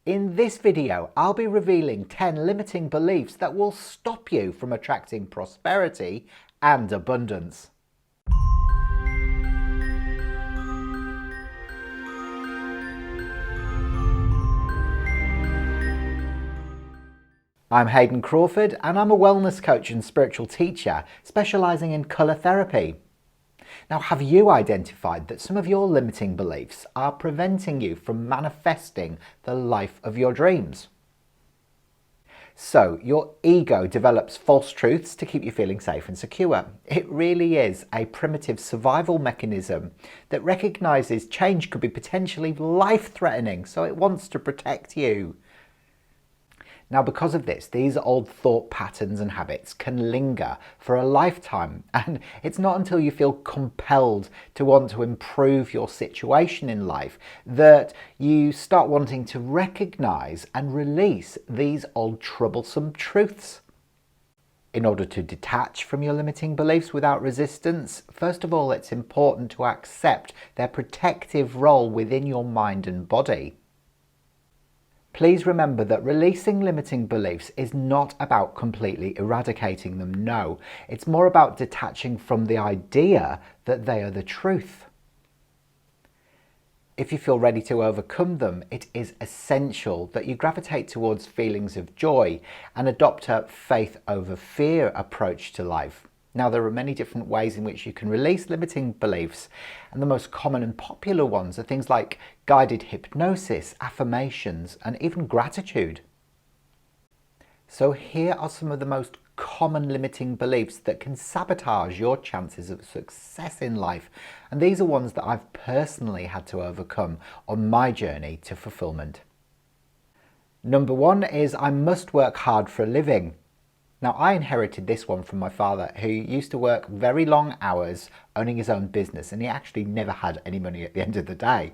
In this video, I'll be revealing 10 limiting beliefs that will stop you from attracting prosperity and abundance. I'm Hayden Crawford and I'm a wellness coach and spiritual teacher specialising in colour therapy. Now, have you identified that some of your limiting beliefs are preventing you from manifesting the life of your dreams? So, your ego develops false truths to keep you feeling safe and secure. It really is a primitive survival mechanism that recognises change could be potentially life-threatening, so it wants to protect you. Now, because of this, these old thought patterns and habits can linger for a lifetime, and it's not until you feel compelled to want to improve your situation in life that you start wanting to recognise and release these old troublesome truths. In order to detach from your limiting beliefs without resistance, first of all, it's important to accept their protective role within your mind and body. Please remember that releasing limiting beliefs is not about completely eradicating them, no. It's more about detaching from the idea that they are the truth. If you feel ready to overcome them, it is essential that you gravitate towards feelings of joy and adopt a faith over fear approach to life. Now, there are many different ways in which you can release limiting beliefs, and the most common and popular ones are things like guided hypnosis, affirmations, and even gratitude. So here are some of the most common limiting beliefs that can sabotage your chances of success in life, and these are ones that I've personally had to overcome on my journey to fulfillment. Number one is I must work hard for a living. Now, I inherited this one from my father, who used to work very long hours owning his own business, and he actually never had any money at the end of the day.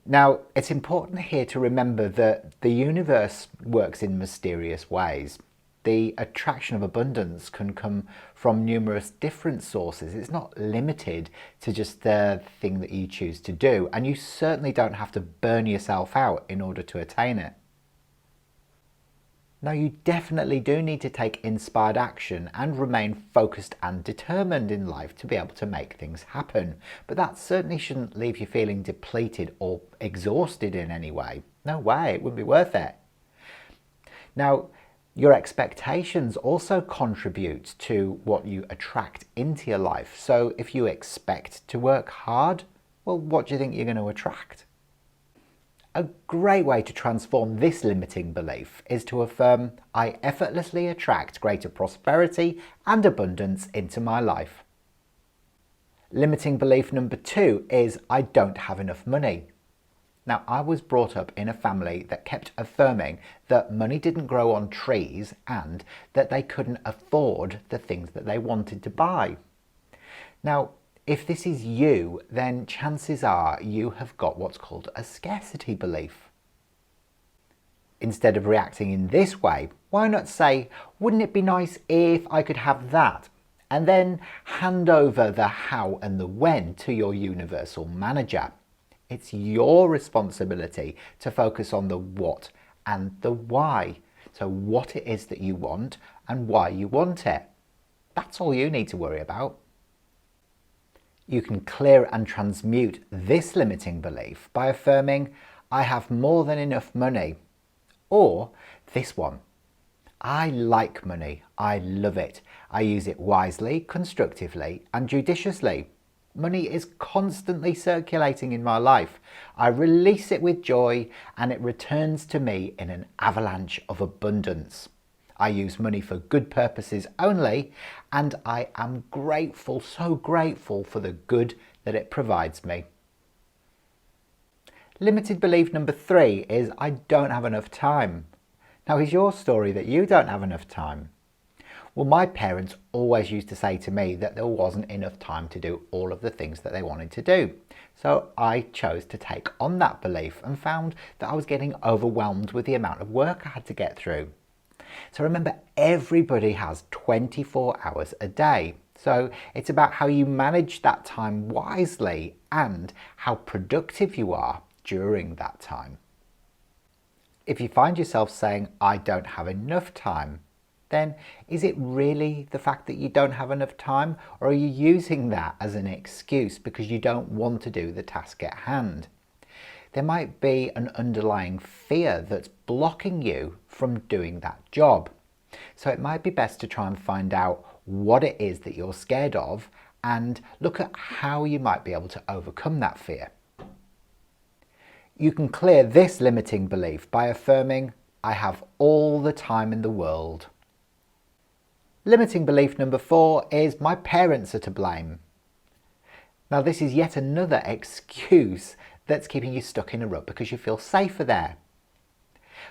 Now, it's important here to remember that the universe works in mysterious ways. The attraction of abundance can come from numerous different sources. It's not limited to just the thing that you choose to do, and you certainly don't have to burn yourself out in order to attain it. Now, you definitely do need to take inspired action and remain focused and determined in life to be able to make things happen. But that certainly shouldn't leave you feeling depleted or exhausted in any way. No way, it wouldn't be worth it. Now, your expectations also contribute to what you attract into your life. So if you expect to work hard, well, what do you think you're going to attract? A great way to transform this limiting belief is to affirm, I effortlessly attract greater prosperity and abundance into my life. Limiting belief number two is I don't have enough money. Now, I was brought up in a family that kept affirming that money didn't grow on trees and that they couldn't afford the things that they wanted to buy. Now, if this is you, then chances are you have got what's called a scarcity belief. Instead of reacting in this way, why not say, wouldn't it be nice if I could have that? And then hand over the how and the when to your universal manager. It's your responsibility to focus on the what and the why. So what it is that you want and why you want it. That's all you need to worry about. You can clear and transmute this limiting belief by affirming, I have more than enough money. Or this one, I like money, I love it. I use it wisely, constructively, and judiciously. Money is constantly circulating in my life. I release it with joy and it returns to me in an avalanche of abundance. I use money for good purposes only, and I am grateful, so grateful for the good that it provides me. Limited belief number three is I don't have enough time. Now, is your story that you don't have enough time? Well, my parents always used to say to me that there wasn't enough time to do all of the things that they wanted to do. So I chose to take on that belief and found that I was getting overwhelmed with the amount of work I had to get through. So remember, everybody has 24 hours a day. So it's about how you manage that time wisely and how productive you are during that time. If you find yourself saying, I don't have enough time, then is it really the fact that you don't have enough time, or are you using that as an excuse because you don't want to do the task at hand? There might be an underlying fear that's blocking you from doing that job. So it might be best to try and find out what it is that you're scared of and look at how you might be able to overcome that fear. You can clear this limiting belief by affirming, I have all the time in the world. Limiting belief number 4 is my parents are to blame. Now this is yet another excuse that's keeping you stuck in a rut because you feel safer there.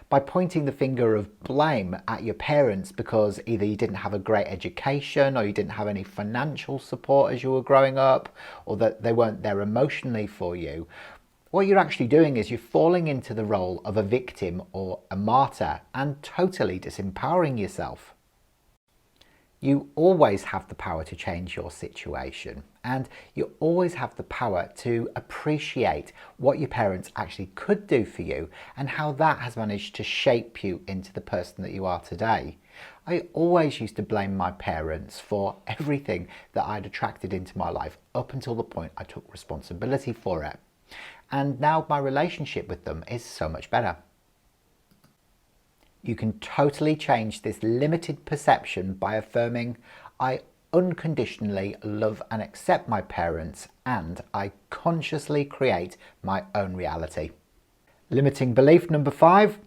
By pointing the finger of blame at your parents because either you didn't have a great education or you didn't have any financial support as you were growing up, or that they weren't there emotionally for you, what you're actually doing is you're falling into the role of a victim or a martyr and totally disempowering yourself. You always have the power to change your situation, and you always have the power to appreciate what your parents actually could do for you and how that has managed to shape you into the person that you are today. I always used to blame my parents for everything that I'd attracted into my life up until the point I took responsibility for it. And now my relationship with them is so much better. You can totally change this limited perception by affirming, I unconditionally love and accept my parents and I consciously create my own reality. Limiting belief number 5,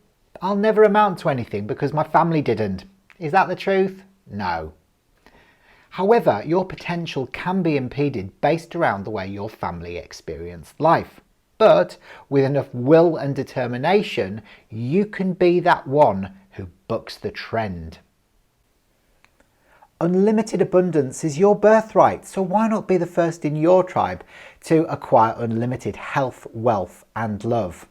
I'll never amount to anything because my family didn't. Is that the truth? No. However, your potential can be impeded based around the way your family experienced life. But with enough will and determination, you can be that one who bucks the trend. Unlimited abundance is your birthright, so why not be the first in your tribe to acquire unlimited health, wealth and love?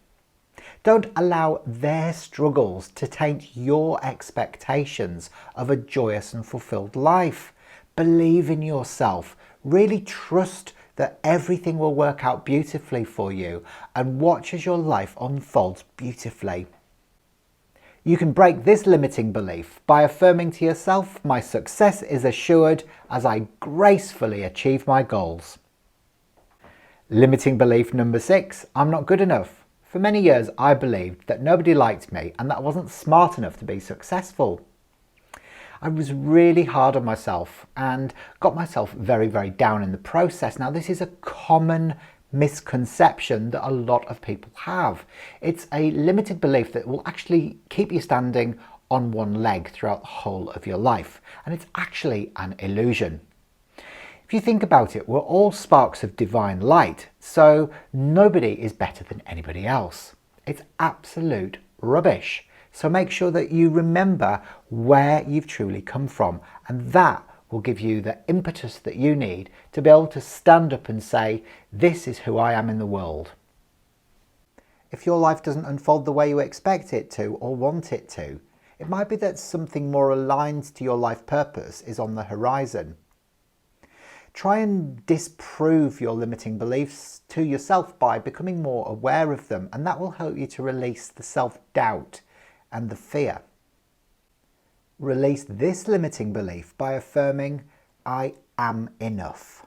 Don't allow their struggles to taint your expectations of a joyous and fulfilled life. Believe in yourself. Really trust that everything will work out beautifully for you and watch as your life unfolds beautifully. You can break this limiting belief by affirming to yourself, my success is assured as I gracefully achieve my goals. Limiting belief number 6, I'm not good enough. For many years I believed that nobody liked me and that I wasn't smart enough to be successful. I was really hard on myself and got myself very, very down in the process. Now, this is a common misconception that a lot of people have. It's a limited belief that will actually keep you standing on one leg throughout the whole of your life. And it's actually an illusion. If you think about it, we're all sparks of divine light, so nobody is better than anybody else. It's absolute rubbish. So make sure that you remember where you've truly come from, and that will give you the impetus that you need to be able to stand up and say, this is who I am in the world. If your life doesn't unfold the way you expect it to or want it to, it might be that something more aligned to your life purpose is on the horizon. Try and disprove your limiting beliefs to yourself by becoming more aware of them, and that will help you to release the self-doubt and the fear. Release this limiting belief by affirming, I am enough.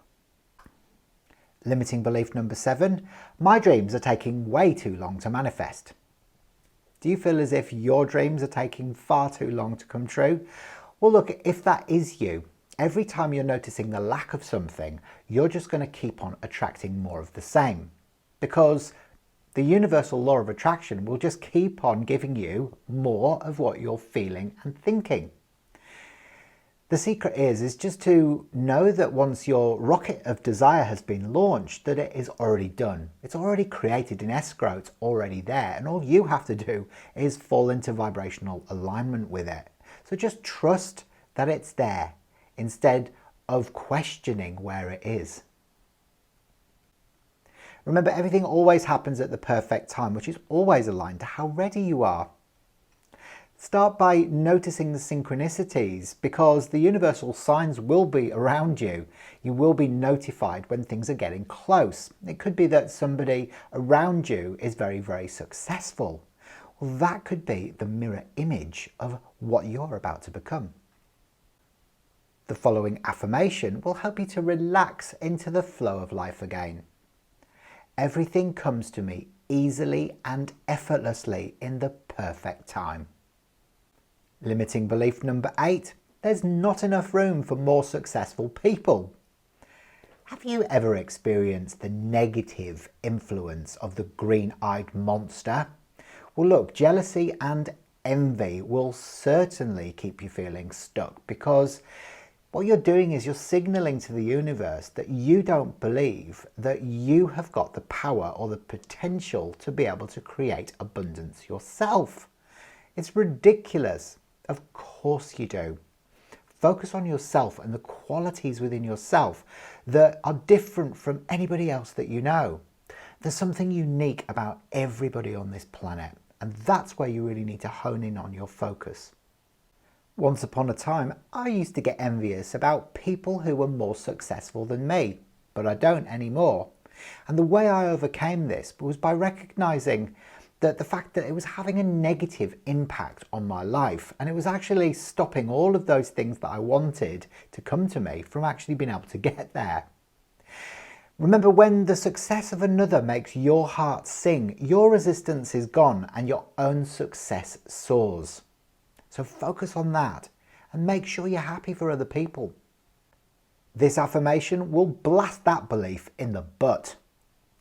Limiting belief number 7, my dreams are taking way too long to manifest. Do you feel as if your dreams are taking far too long to come true? Well, look, if that is you, every time you're noticing the lack of something, you're just going to keep on attracting more of the same, because the universal law of attraction will just keep on giving you more of what you're feeling and thinking. The secret is just to know that once your rocket of desire has been launched, that it is already done. It's already created in escrow, it's already there, and all you have to do is fall into vibrational alignment with it. So just trust that it's there instead of questioning where it is. Remember, everything always happens at the perfect time, which is always aligned to how ready you are. Start by noticing the synchronicities, because the universal signs will be around you. You will be notified when things are getting close. It could be that somebody around you is very, very successful. well, that could be the mirror image of what you're about to become. The following affirmation will help you to relax into the flow of life again. Everything comes to me easily and effortlessly in the perfect time. Limiting belief number 8, there's not enough room for more successful people. Have you ever experienced the negative influence of the green-eyed monster? Well, look, jealousy and envy will certainly keep you feeling stuck, because what you're doing is you're signaling to the universe that you don't believe that you have got the power or the potential to be able to create abundance yourself. It's ridiculous. Of course you do. Focus on yourself and the qualities within yourself that are different from anybody else that you know. There's something unique about everybody on this planet, and that's where you really need to hone in on your focus. Once upon a time, I used to get envious about people who were more successful than me, but I don't anymore. And the way I overcame this was by recognizing that the fact that it was having a negative impact on my life, and it was actually stopping all of those things that I wanted to come to me from actually being able to get there. Remember, when the success of another makes your heart sing, your resistance is gone and your own success soars. So focus on that and make sure you're happy for other people. This affirmation will blast that belief in the butt.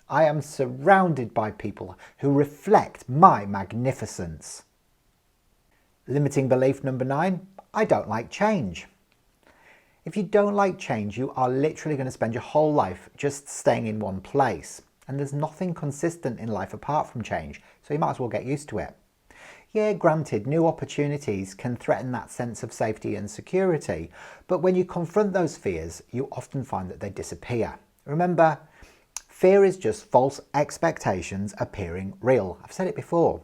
I am surrounded by people who reflect my magnificence. Limiting belief number 9, I don't like change. If you don't like change, you are literally going to spend your whole life just staying in one place. And there's nothing consistent in life apart from change, so you might as well get used to it. Yeah, granted, new opportunities can threaten that sense of safety and security, but when you confront those fears, you often find that they disappear. Remember, fear is just false expectations appearing real. I've said it before.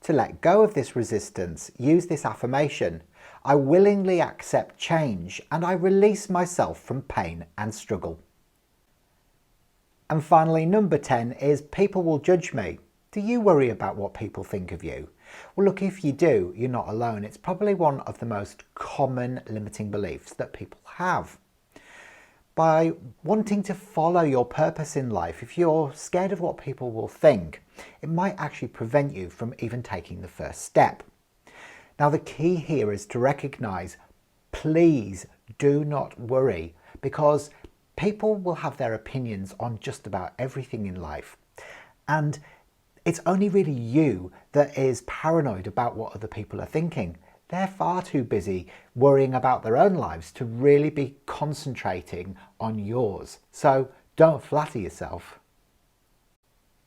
To let go of this resistance, use this affirmation. I willingly accept change and I release myself from pain and struggle. And finally, number 10 is people will judge me. Do you worry about what people think of you? Well, look, if you do, you're not alone. It's probably one of the most common limiting beliefs that people have. By wanting to follow your purpose in life, if you're scared of what people will think, it might actually prevent you from even taking the first step. Now, the key here is to recognize, please do not worry, because people will have their opinions on just about everything in life. And it's only really you that is paranoid about what other people are thinking. They're far too busy worrying about their own lives to really be concentrating on yours. So don't flatter yourself.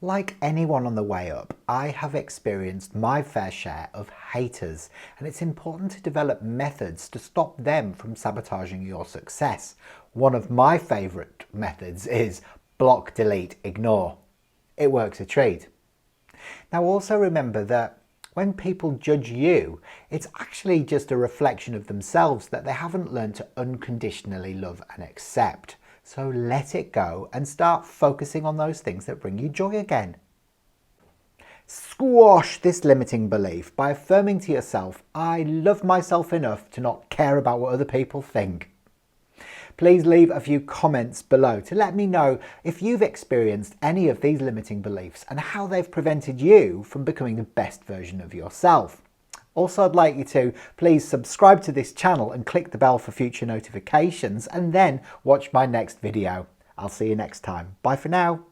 Like anyone on the way up, I have experienced my fair share of haters, and it's important to develop methods to stop them from sabotaging your success. One of my favourite methods is block, delete, ignore. It works a treat. Now also remember that when people judge you, it's actually just a reflection of themselves that they haven't learned to unconditionally love and accept. So let it go and start focusing on those things that bring you joy again. Squash this limiting belief by affirming to yourself, I love myself enough to not care about what other people think. Please leave a few comments below to let me know if you've experienced any of these limiting beliefs and how they've prevented you from becoming the best version of yourself. Also, I'd like you to please subscribe to this channel and click the bell for future notifications, and then watch my next video. I'll see you next time. Bye for now.